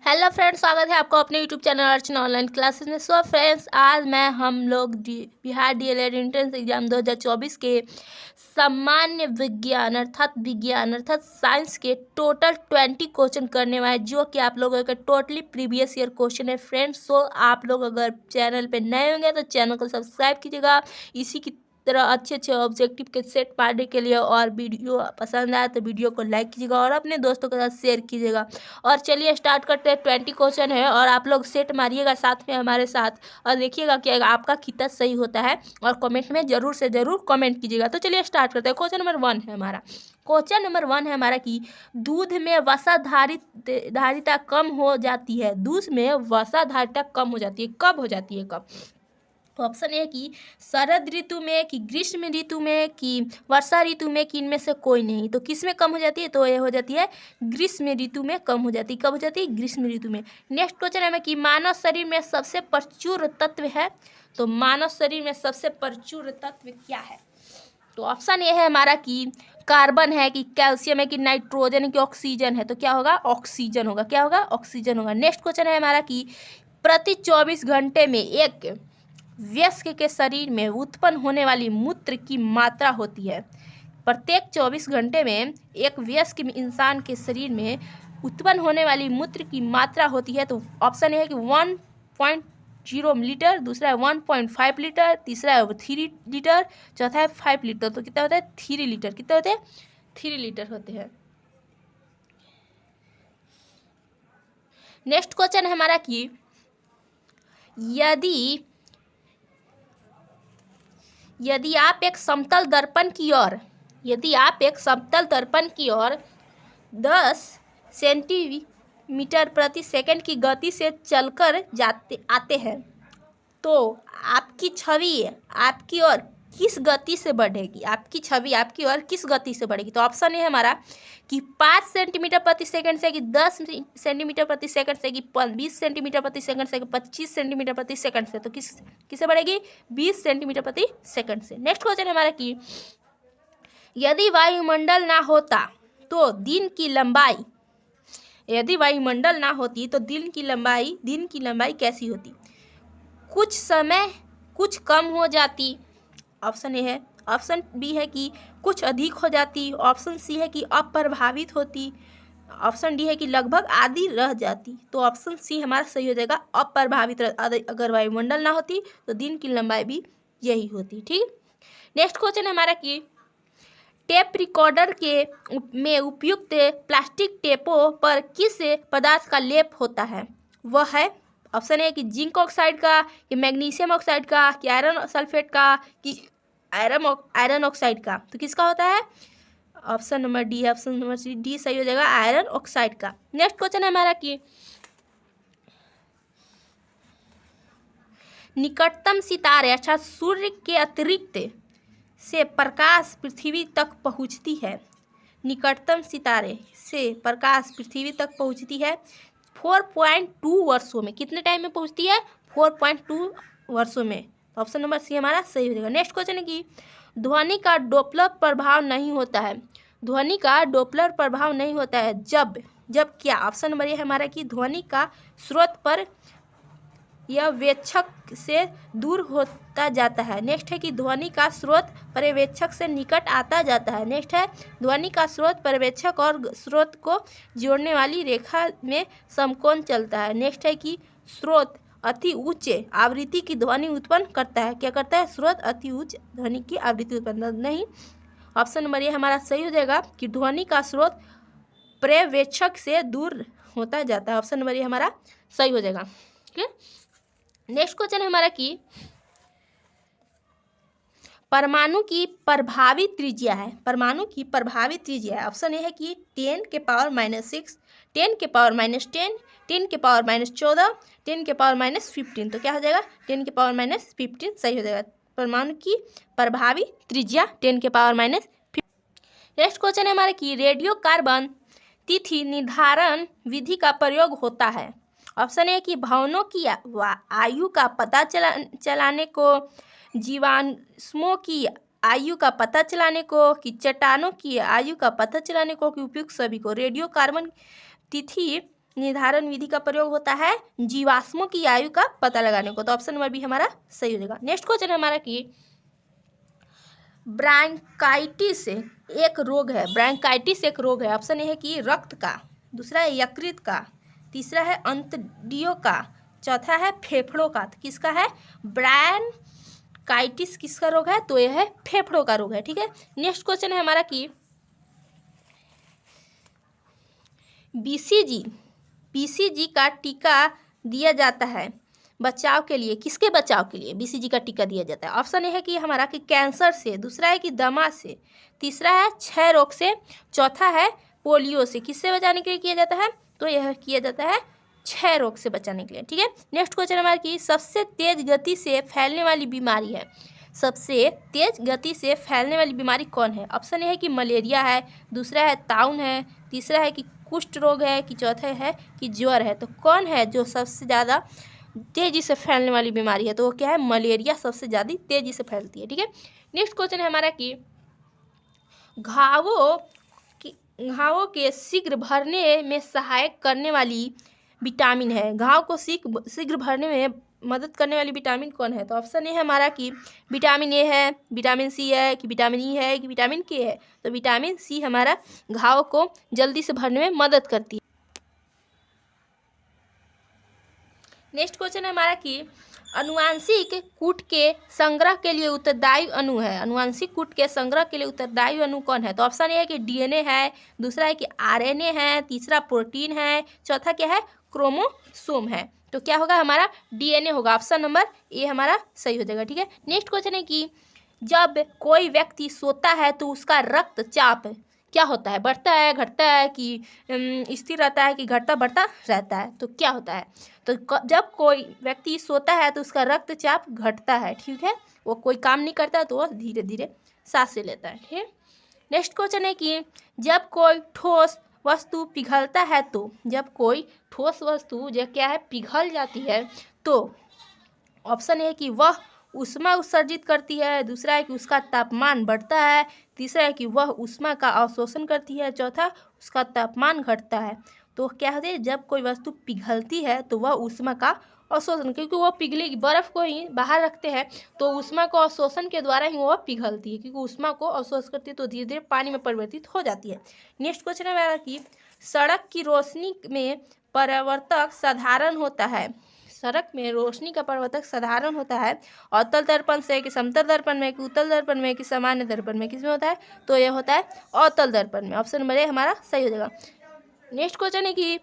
Hello friends, स्वागत है आपको अपने यूट्यूब चैनल अर्चना ऑनलाइन क्लासेस में। सो फ्रेंड्स, आज मैं हम लोग बिहार डीएलएड एंट्रेंस एग्जाम 2024 के सामान्य विज्ञान अर्थात साइंस के टोटल 20 क्वेश्चन करने वाले, जो कि आप लोगों का टोटली प्रीवियस ईयर क्वेश्चन है फ्रेंड्स। सो आप लोग अगर चैनल पे नए होंगे तो चैनल को सब्सक्राइब कीजिएगा इसी की तरह अच्छे ऑब्जेक्टिव के सेट पाने के लिए। और वीडियो पसंद आए तो वीडियो को लाइक कीजिएगा और अपने दोस्तों के साथ शेयर कीजिएगा। और चलिए स्टार्ट करते हैं। 20 क्वेश्चन है और आप लोग सेट मारिएगा साथ में हमारे साथ और देखिएगा कि आपका कितना सही होता है और कमेंट में ज़रूर से ज़रूर कमेंट कीजिएगा। तो चलिए स्टार्ट करते हैं। क्वेश्चन नंबर 1 है हमारा। क्वेश्चन नंबर 1 है हमारा कि दूध में वसा धारिता कम हो जाती है। दूध में वसा धारिता कम हो जाती है, कब हो जाती है, कब? तो ऑप्शन ए कि शरद ऋतु में, कि ग्रीष्म ऋतु में, कि वर्षा ऋतु में, कि इनमें से कोई नहीं। तो किस में कम हो जाती है? तो ये हो जाती है ग्रीष्म ऋतु में कम हो जाती है। कब हो जाती है? ग्रीष्म ऋतु में। नेक्स्ट क्वेश्चन है कि मानव शरीर में सबसे प्रचुर तत्व है। तो मानव शरीर में सबसे प्रचुर तत्व क्या है? तो ऑप्शन ए है हमारा कि कार्बन है, कि कैल्शियम है, कि नाइट्रोजन है, कि ऑक्सीजन है। तो क्या होगा? ऑक्सीजन होगा। क्या होगा? ऑक्सीजन होगा। नेक्स्ट क्वेश्चन है हमारा कि प्रति 24 घंटे में एक वयस्क के शरीर में उत्पन्न होने वाली मूत्र की मात्रा होती है। प्रत्येक 24 घंटे में एक वयस्क इंसान के शरीर में उत्पन्न होने वाली मूत्र की मात्रा होती है। तो ऑप्शन है कि 1.0 लीटर, दूसरा है 1.5 लीटर, तीसरा है 3 लीटर, चौथा है 5 लीटर। तो कितना होता है? 3 लीटर। कितना होते हैं? 3 लीटर होते हैं। नेक्स्ट क्वेश्चन है हमारा कि यदि आप एक समतल दर्पण की ओर 10 सेंटीमीटर प्रति सेकंड की गति से चलकर आते हैं तो आपकी छवि आपकी ओर किस गति से बढ़ेगी? आपकी छवि आपकी ओर किस गति से बढ़ेगी? तो ऑप्शन है हमारा कि 5 सेंटीमीटर प्रति सेकंड से, कि 10 सेंटीमीटर प्रति सेकंड से, कि 20 सेंटीमीटर प्रति सेकंड से, कि 25 सेंटीमीटर प्रति सेकंड से। तो किससे बढ़ेगी? 20 सेंटीमीटर प्रति सेकंड से। नेक्स्ट क्वेश्चन हमारा कि यदि वायुमंडल ना होता तो दिन की लंबाई कैसी होती? कुछ समय कुछ कम हो जाती, ऑप्शन ए है। ऑप्शन बी है कि कुछ अधिक हो जाती। ऑप्शन सी है कि अप्रभावित होती। ऑप्शन डी है कि लगभग आधी रह जाती। तो ऑप्शन सी हमारा सही हो जाएगा, अप्रभावित। अगर वायुमंडल ना होती तो दिन की लंबाई भी यही होती। ठीक। नेक्स्ट क्वेश्चन है हमारा कि टेप रिकॉर्डर में उपयुक्त प्लास्टिक टेपों पर किस पदार्थ का लेप होता है? वह है ऑप्शन ए कि जिंक ऑक्साइड का, कि मैग्नीशियम ऑक्साइड का, कि आयरन सल्फेट का, कि आयरन ऑक्साइड का। तो किसका होता है? ऑप्शन नंबर डी है। ऑप्शन नंबर डी सही हो जाएगा, आयरन ऑक्साइड का। नेक्स्ट क्वेश्चन है हमारा कि निकटतम सितारे अर्थात सूर्य के अतिरिक्त से प्रकाश पृथ्वी तक पहुंचती है। निकटतम सितारे से प्रकाश पृथ्वी तक पहुंचती है 4.2 वर्षों में। कितने टाइम में पहुंचती है? 4.2 वर्षों में। ऑप्शन नंबर सी हमारा सही हो जाएगा। नेक्स्ट क्वेश्चन है कि ध्वनि का डोपलर प्रभाव नहीं होता है। ध्वनि का डोपलर प्रभाव नहीं होता है जब क्या? ऑप्शन नंबर ए हमारा कि ध्वनि का स्रोत पर यह वेक्षक से दूर होता जाता है। नेक्स्ट है कि ध्वनि का स्रोत पर्यवेक्षक से निकट आता जाता है। नेक्स्ट है ध्वनि का स्रोत पर्यवेक्षक और स्रोत को जोड़ने वाली रेखा में समकोण चलता है। नेक्स्ट है कि स्रोत अति उच्च आवृत्ति की ध्वनि उत्पन्न करता है। क्या करता है? स्रोत अति उच्च ध्वनि की आवृत्ति उत्पन्न नहीं। ऑप्शन नंबर ये हमारा सही हो जाएगा कि ध्वनि का स्रोत पर्यवेक्षक से दूर होता जाता है। ऑप्शन नंबर ये हमारा सही हो जाएगा। ठीक है। नेक्स्ट क्वेश्चन है हमारा कि परमाणु की प्रभावी त्रिज्या है। ऑप्शन ए है कि 10 के पावर -6, 10 के पावर -10, 10 के पावर -14, 10 के पावर -15। तो क्या हो जाएगा? 10 के पावर -15 सही हो जाएगा। परमाणु की प्रभावी त्रिज्या 10 के पावर -15। नेक्स्ट क्वेश्चन है हमारा कि रेडियो कार्बन तिथि निर्धारण विधि का प्रयोग होता है। ऑप्शन ए कि भवनों की आयु का पता चलाने को, जीवाश्मों की आयु का पता चलाने को, कि चट्टानों की आयु का पता चलाने को, कि उपयुक्त सभी को। रेडियो कार्बन तिथि निर्धारण विधि का प्रयोग होता है जीवाश्मों की आयु का पता लगाने को। तो ऑप्शन नंबर बी हमारा सही हो जाएगा। नेक्स्ट क्वेश्चन है हमारा कि ब्रांकाइटिस एक रोग है, ब्रांकाइटिस एक रोग है। ऑप्शन ए है कि रक्त का, दूसरा है यकृत का, तीसरा है अंतड़ियों का, चौथा है फेफड़ों का। तो किसका है ब्रांकाइटिस, किसका रोग है? तो यह है फेफड़ों का रोग है। ठीक है। नेक्स्ट क्वेश्चन है हमारा कि बीसीजी का टीका दिया जाता है बचाव के लिए, किसके बचाव के लिए बीसीजी का टीका दिया जाता है? ऑप्शन ए है कि हमारा कि कैंसर से, दूसरा है कि दमा से, तीसरा है क्षय रोग से, चौथा है पोलियो से। किससे बचाने के लिए किया जाता है? तो यह किया जाता है क्षय रोग से बचाने के लिए। ठीक है। नेक्स्ट क्वेश्चन हमारा कि सबसे तेज गति से फैलने वाली बीमारी है, सबसे तेज गति से फैलने वाली बीमारी कौन है? ऑप्शन ए है कि मलेरिया है, दूसरा है ताउन है, तीसरा है कि कुष्ठ रोग है, कि चौथा है कि ज्वर है। तो कौन है जो सबसे ज़्यादा तेजी से फैलने वाली बीमारी है? तो वो क्या है? मलेरिया सबसे ज़्यादा तेजी से फैलती है। ठीक है। नेक्स्ट क्वेश्चन है हमारा कि घावों के शीघ्र भरने में सहायक करने वाली विटामिन है, घाव को शीघ्र भरने में मदद करने वाली विटामिन कौन है? तो ऑप्शन ए है हमारा कि विटामिन ए है, विटामिन सी है, कि विटामिन ई है, कि विटामिन के है। तो विटामिन सी हमारा घाव को जल्दी से भरने में मदद करती है। नेक्स्ट क्वेश्चन है हमारा कि अनुवांशिक कूट के संग्रह के लिए उत्तरदायी अणु है, अनुवांशिक कूट के संग्रह के लिए उत्तरदायी अणु कौन है? तो ऑप्शन ए है कि डीएनए है, दूसरा है कि आरएनए है, तीसरा प्रोटीन है, चौथा क्या है? क्रोमोसोम है। तो क्या होगा हमारा? डीएनए होगा। ऑप्शन नंबर ए हमारा सही हो जाएगा। ठीक है। नेक्स्ट क्वेश्चन है कि जब कोई व्यक्ति सोता है तो उसका रक्तचाप क्या होता है? बढ़ता है, घटता है, कि स्थिर रहता है, कि घटता बढ़ता रहता है? तो क्या होता है? तो जब कोई व्यक्ति सोता है तो उसका रक्तचाप घटता है। ठीक है। वो कोई काम नहीं करता तो वो धीरे धीरे सांसें लेता है। ठीक है। नेक्स्ट क्वेश्चन है कि जब कोई ठोस वस्तु पिघलता है तो, जब कोई ठोस वस्तु जो क्या है पिघल जाती है तो ऑप्शन है कि वह ऊष्मा उत्सर्जित करती है, दूसरा है कि उसका तापमान बढ़ता है, तीसरा है कि वह ऊष्मा का अवशोषण करती है, चौथा उसका तापमान घटता है। तो क्या होता है? जब कोई वस्तु पिघलती है तो वह ऊष्मा का अवशोषण, क्योंकि वह पिघलेगी, बर्फ़ को ही बाहर रखते हैं तो ऊष्मा को अवशोषण के द्वारा ही वह पिघलती है, क्योंकि ऊष्मा को अवशोष करती है तो धीरे धीरे पानी में परिवर्तित हो जाती है। नेक्स्ट क्वेश्चन है मेरा कि सड़क की रोशनी में परावर्तक साधारण होता है, सड़क में रोशनी का परावर्तक साधारण होता है अवतल दर्पण से, कि समतल दर्पण में, कि उत्तल दर्पण में, कि सामान्य दर्पण में? किसमें होता है? तो यह होता है अवतल दर्पण में। ऑप्शन नंबर ए हमारा सही हो जाएगा। नेक्स्ट क्वेश्चन है कि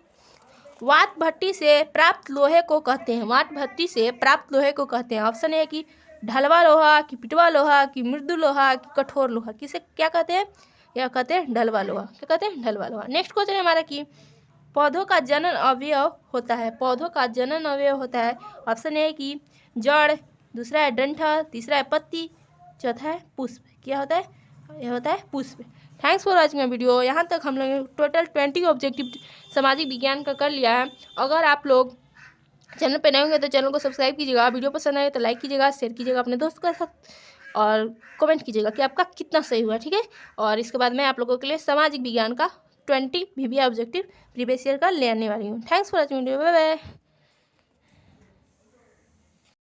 वात भट्टी से प्राप्त लोहे को कहते हैं, वात भट्टी से प्राप्त लोहे को कहते हैं? ऑप्शन है कि ढलवा लोहा, कि पिटवा लोहा, कि मृदु लोहा, कि कठोर लोहा? किसे क्या कहते हैं? यह कहते हैं ढलवा लोहा। क्या कहते हैं? ढलवा लोहा। नेक्स्ट क्वेश्चन है हमारा कि पौधों का जनन अवयव होता है, पौधों का जनन अवयव होता है? ऑप्शन है कि जड़, दूसरा है डंठल, तीसरा है पत्ती, चौथा है पुष्प। क्या होता है? यह होता है पुष्प। Thanks for watching video. यहाँ तक हम लोग टोटल 20 ऑब्जेक्टिव सामाजिक विज्ञान का कर लिया है। अगर आप लोग चैनल पर नए होंगे तो चैनल को सब्सक्राइब कीजिएगा, वीडियो पसंद आए तो लाइक कीजिएगा, शेयर कीजिएगा अपने दोस्त के साथ, और कमेंट कीजिएगा कि आपका कितना सही हुआ। ठीक है। और इसके बाद मैं आप लोगों के लिए सामाजिक विज्ञान का 20 VBA ऑब्जेक्टिव प्रीवियस ईयर का ले आने वाली हूँ। Thanks for watching video. Bye bye.